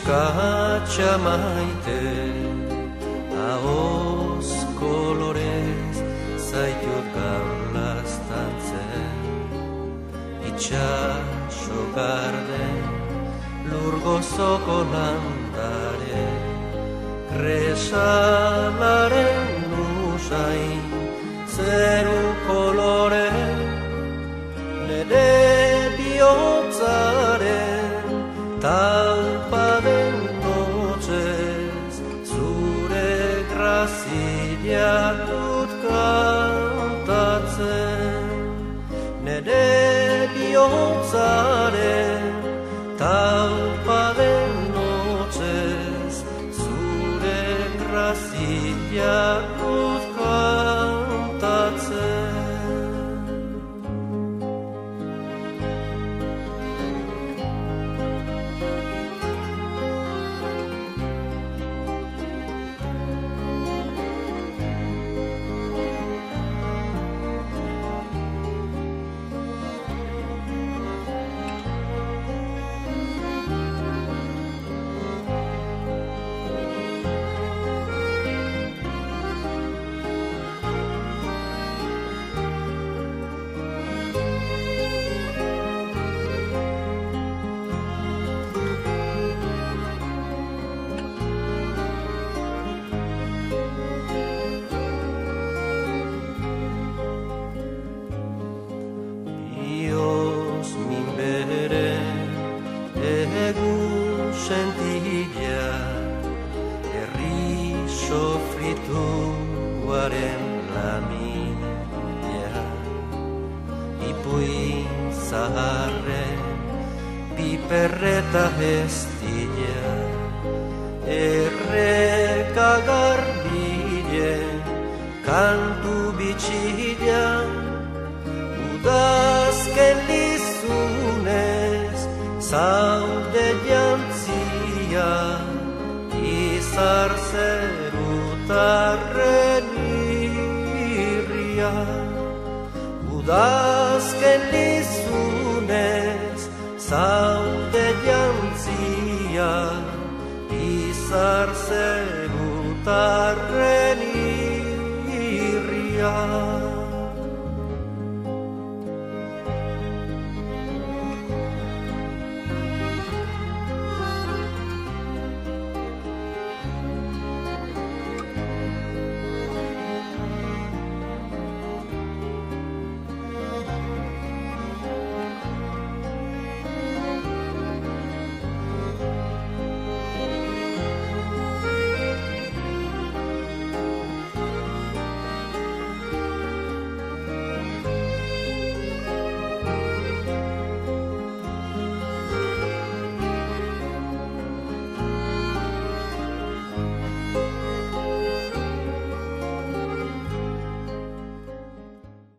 Eskatxa maite, ahoz kolorez zaitut gaur laztantzen. Itxaso garden, lur gozoko landare, kresalaren usain, zeru kolore, nire bihotzaren talpa den notzez, zure grazia dut kantatzen. Nire bihotzaren talpa den notzez, zure grazia dut kantatzen. Egun sentila, herri sofrituaren lamitea, ipuin zaharren piperreta estila, erreka garbilen kantu bitxila, udazken lizunez zaude jantzia, izar zerutarren irria. Udazken lizunez zaude jantzia, izar zerutarren irria.